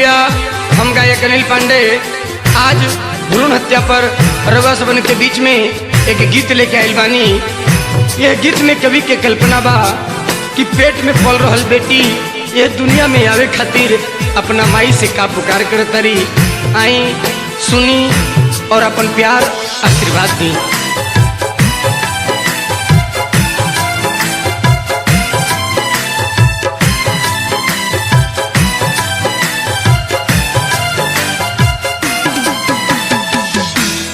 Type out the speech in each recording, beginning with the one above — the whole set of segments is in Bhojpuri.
भैया, हम गायक अनिल पांडे आज भ्रूण हत्या पर रवा सबन के बीच में एक गीत लेके आइल बानी। यह गीत में कवि के कल्पना बा कि पेट में पल रहल बेटी यह दुनिया में आवे खातिर अपना माई से का पुकार कर तरी। आई सुनी और अपन प्यार आशीर्वाद दी।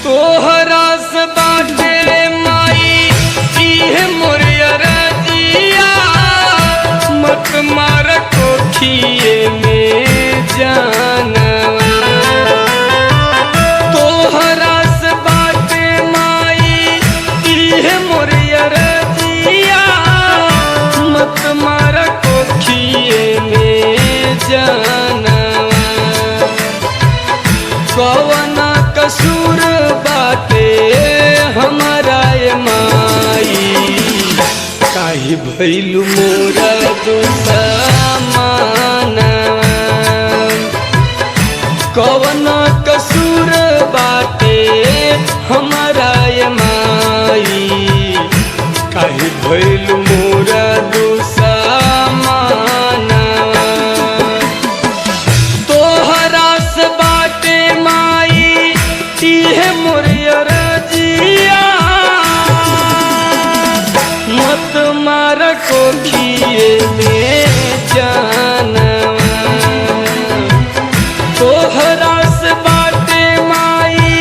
तोहरा से बाटे माई इहे मोरियर दिया, मत मार कोठिए में जानवा। तोहरा से बाटे माई इहे मोरियर दिया, मत मार कोठिए में जानवा। कवना कसूर बाटे हमारा ये माई, काहे भइलु मोरा दुश्मनवा। कवना कसूर बाटे हमारा ये माई, काहे भइलु मोरा दुश्मनवा। तोहरा से बाटे माई इहे मोरियर जिया, मत मार कोठिए में जानवा। तोहरा से बाटे माई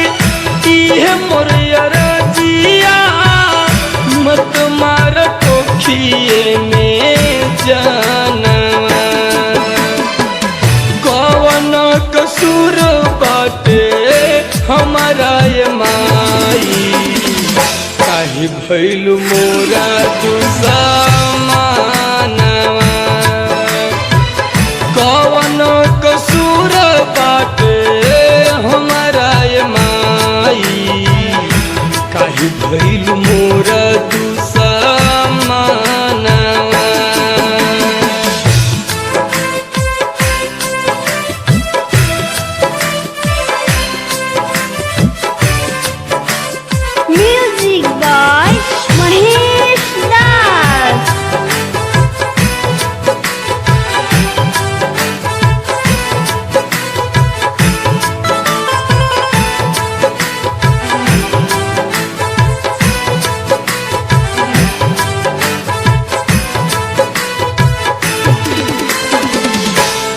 इहे मोरियर जिया, मत मार कोठिए में जानवा। कवन कसूर बाटे हमारा ये माई, काहे भइलु मोरा दुश्मनवा। कवन कसूर बाटे हमारा ये माई, काहे भइलु मोरा दुश्मनवा। म्यूजिक बाय महेश दास।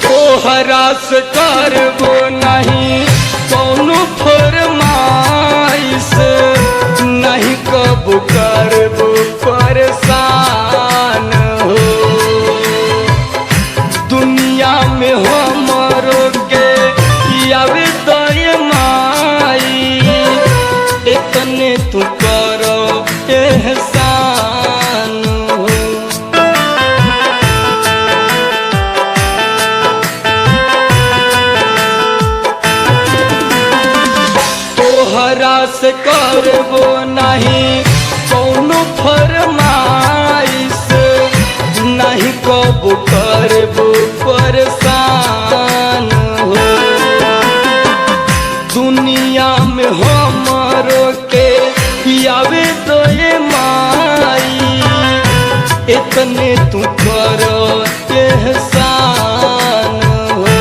तोहरा से करबो नहीं कौनो फरमाइश, नहीं कब करबो परेशान हो। दुनिया में हमरो के आवे दय माई, इतने तू करो एहसान हो। तोहरा से करबो नहीं कौनो फरमाइश, नहीं कब करबो परेशान हो। दुनिया में हमरो के आवे तो ये माई, इतने तू करो एहसान हो।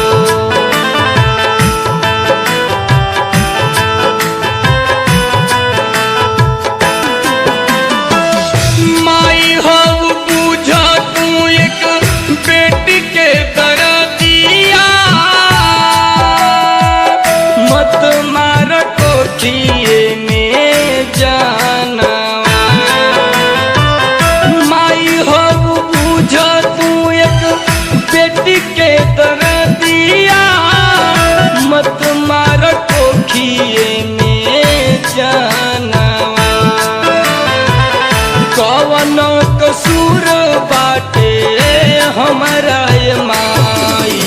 माई हो बुझा तू एक बेटी के दर्दिया, मत मार कोठिए में जानवा। माई हो बुझा तू एक बेटी के दर्दिया, मत मार कोठिए में जानवा। कवन कसूर बाटे हमारा ये माई,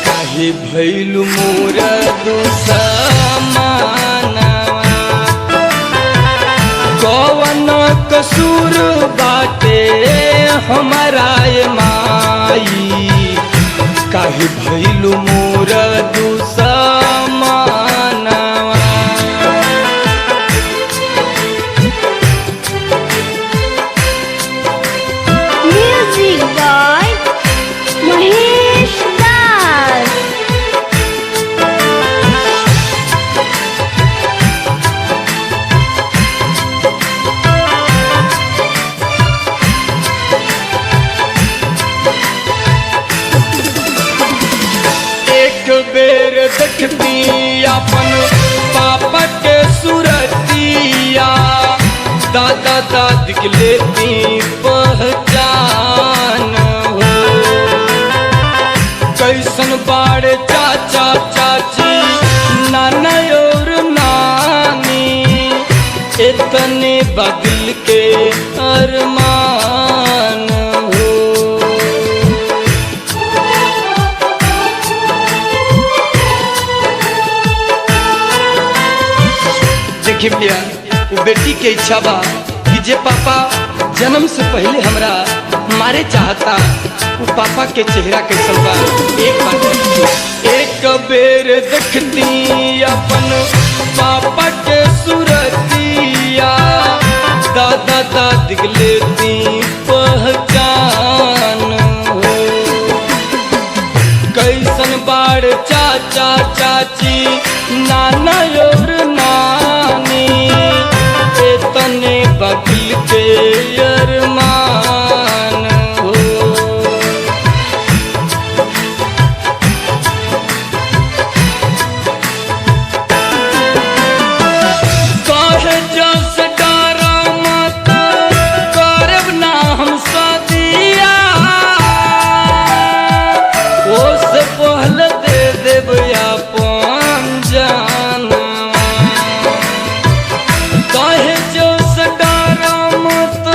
काहे भइलु मोरा दुश्मनवा। कवन कसूर बाटे हमारा ये माई, काहे भइलु मोर दुश्मनवा। म्यूजिक बाय महेश दास। एक बेर देखती अपन पापा के सूरतिया, दादा दादी के लेती पहचान हो। कैसन बाड़े चाचा चाची नाना और नानी, इतने बदल के अरमान हो। देखिए भैया, वो बेटी के इच्छा बा कि जे पापा जन्म से पहले हमरा मारे चाहता, वो पापा के चेहरा कैसन बा एक बार एक बेर देखती अपन पापा के सूरतिया, दादा दादी के लेती पहचान हो। कैसन बाड़ चाचा चाची नाना और नानी, इतने बदल के अरमान हो। काहे जस डरा मत करब ना हम सदिया, ओस पहले दे देब अपन जानवा। काहे जस डरा मत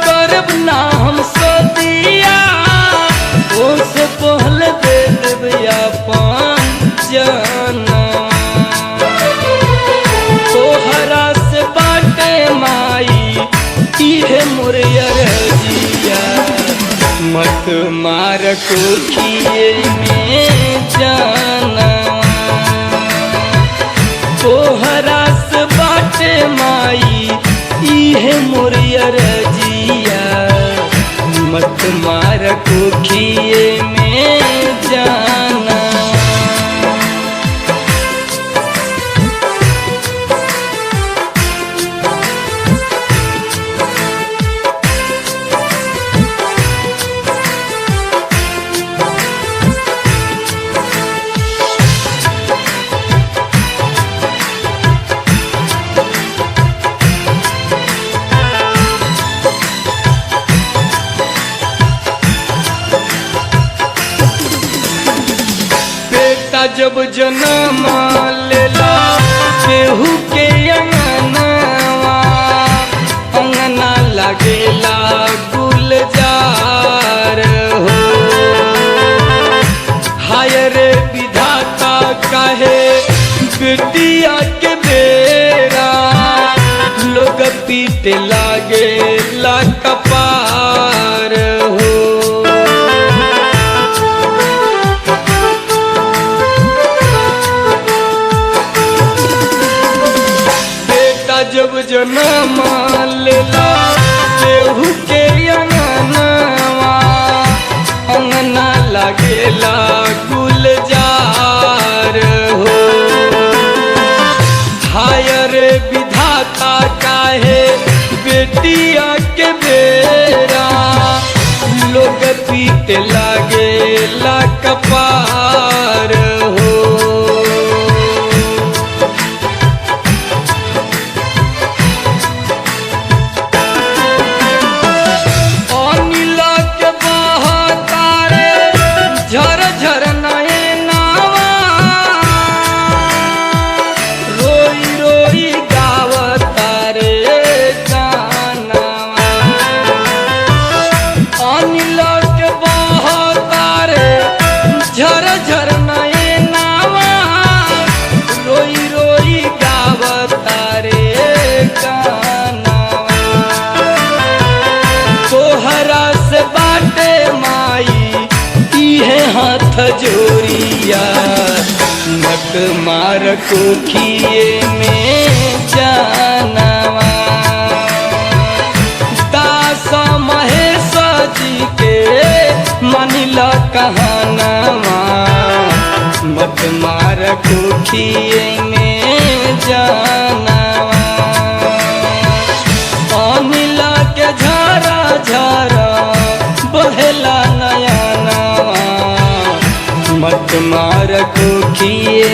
करब ना हम सदिया, ओस पहले दे देब अपन जानवा। तोहरा से बाटे माई इहे मोर अरजिया, मत मार कोखिए में जानवा। तोहरा से बाटे माई इहे मोर अरजिया, मत मार कोखिए में जानवा। बेटा जब जन्म लेला केहू के अंगनवा, अंगना लगेला गुलजार हो। हाय रे विधाता काहे बेटिया के बेरा, लोग पीटे लागे ला कपार हो। जब जन्म लेला केहू के अंगनवा, अंगना लगेला गुलजार हो। हाय रे विधाता काहे बेटिया के बेरा, लोग पीटे लागेला कपार हो। हाथ मत मार कुखिए में जानवा। दास महेश जी के मानिल कहनावा, मत मार कुखिए में जानवा। अनिल के झरा झरा बहेला नयनवा, मत मार कुखिए